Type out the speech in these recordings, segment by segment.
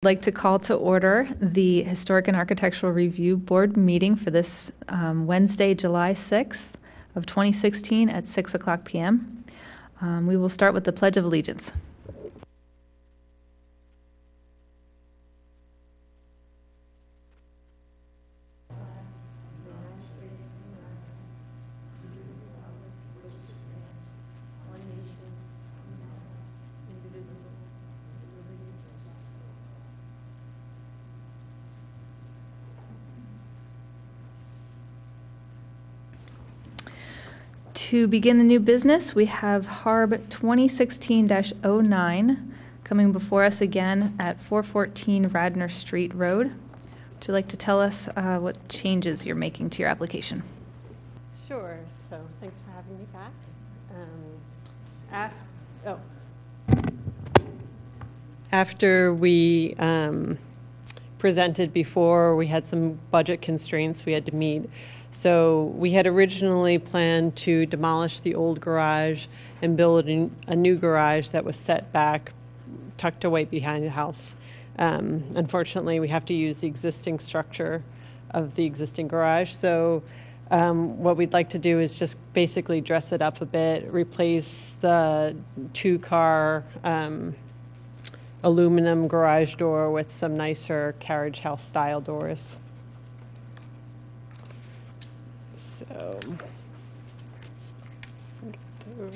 I'd like to call to order the Historic and Architectural Review Board meeting for this Wednesday, July 6th of 2016 at 6 o'clock p.m. We will start with the Pledge of Allegiance. To begin the new business, we have HARB 2016-09 coming before us again at 414 Radnor Street Road. Would you like to tell us what changes you're making to your application? Sure. So thanks for having me back. After we presented before, we had some budget constraints we had to meet. So we had originally planned to demolish the old garage and build a new garage that was set back, tucked away behind the house. Unfortunately, we have to use the existing structure of the existing garage. So what we'd like to do is just basically dress it up a bit, replace the two-car aluminum garage door with some nicer carriage house style doors. So, get over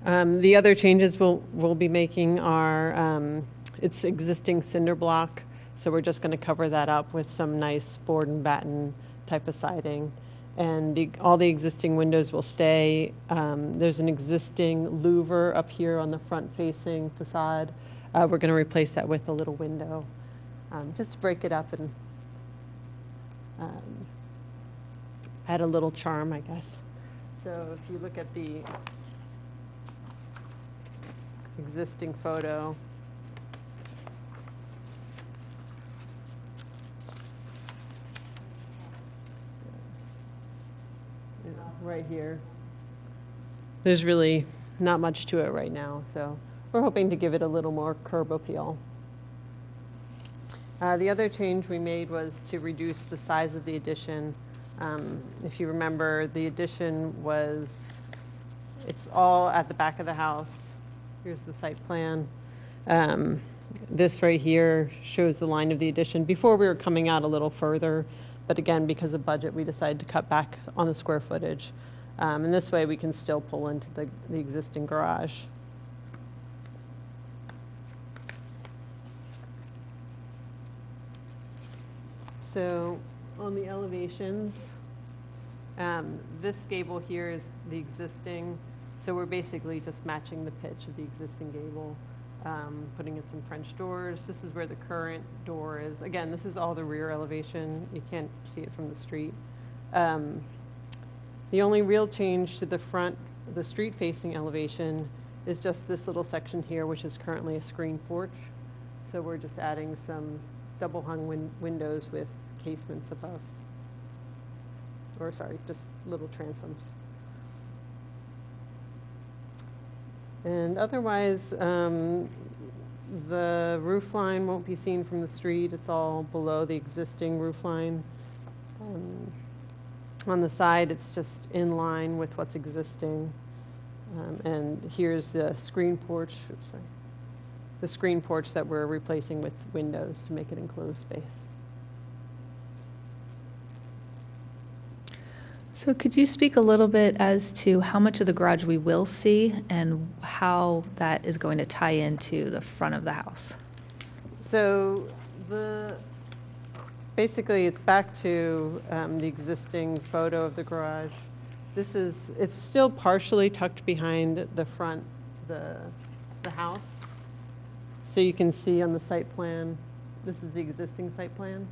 there. The other changes we'll be making are it's existing cinder block, so we're just going to cover that up with some nice board and batten type of siding. And all the existing windows will stay. There's an existing louver up here on the front-facing facade. We're going to replace that with a little window, just to break it up and add a little charm, I guess. So if you look at the existing photo, right here, there's really not much to it right now, so we're hoping to give it a little more curb appeal. The other change we made was to reduce the size of the addition. If you remember, the addition it's all at the back of the house. Here's the site plan. This right here shows the line of the addition. Before we were coming out a little further, but again, because of budget, we decided to cut back on the square footage. And this way we can still pull into the existing garage. So on the elevations, this gable here is the existing. So we're basically just matching the pitch of the existing gable, putting in some French doors. This is where the current door is. Again, this is all the rear elevation. You can't see it from the street. The only real change to the front, the street-facing elevation, is just this little section here, which is currently a screen porch. So we're just adding some double-hung windows with casements above. Or sorry, just little transoms. And otherwise, the roof line won't be seen from the street. It's all below the existing roof line. On the side, it's just in line with what's existing. And here's the screen porch, the screen porch that we're replacing with windows to make it enclosed space. So could you speak a little bit as to how much of the garage we will see and how that is going to tie into the front of the house? So basically it's back to the existing photo of the garage. It's still partially tucked behind the front, the house. So you can see on the site plan, this is the existing site plan.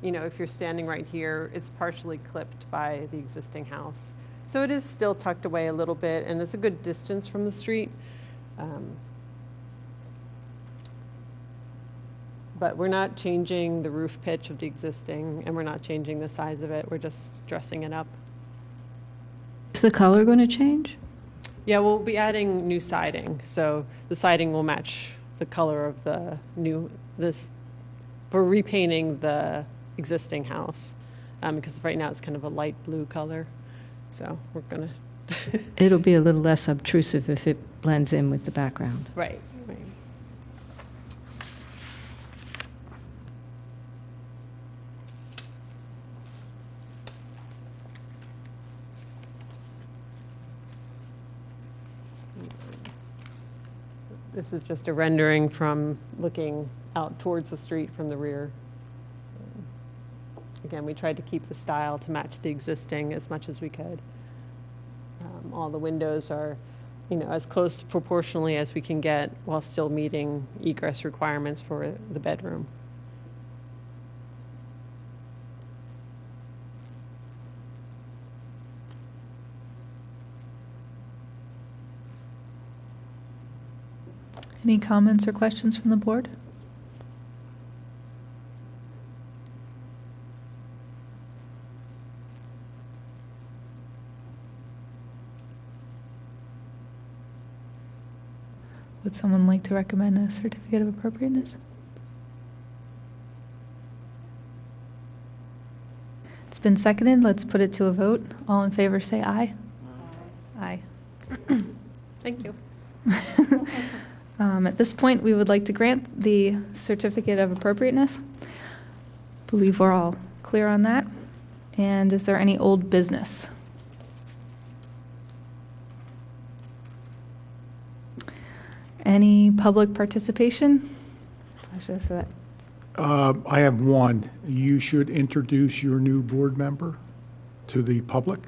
You know, if you're standing right here, it's partially clipped by the existing house. So it is still tucked away a little bit, and it's a good distance from the street. But we're not changing the roof pitch of the existing, and we're not changing the size of it. We're just dressing it up. the color going to change? Yeah, we'll be adding new siding, so the siding will match the color of the we're repainting the existing house, because right now it's kind of a light blue color, so we're gonna. It'll be a little less obtrusive if it blends in with the background. Right. This is just a rendering from looking out towards the street from the rear. Again, we tried to keep the style to match the existing as much as we could. All the windows are, as close proportionally as we can get while still meeting egress requirements for the bedroom. Any comments or questions from the board? Would someone like to recommend a certificate of appropriateness? It's been seconded. Let's put it to a vote. All in favor, say aye. Aye. Thank you. At this point, we would like to grant the certificate of appropriateness. Believe we're all clear on that. And is there any old business? Any public participation? I should ask for that. I have one. You should introduce your new board member to the public.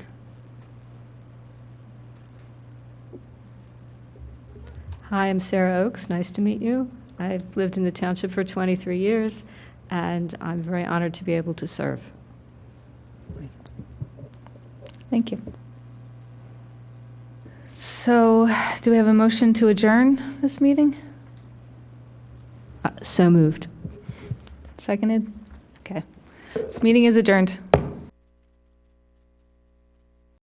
Hi, I'm Sarah Oakes. Nice to meet you. I've lived in the township for 23 years, and I'm very honored to be able to serve. Thank you. So, do we have a motion to adjourn this meeting? So moved. Seconded? Okay. This meeting is adjourned.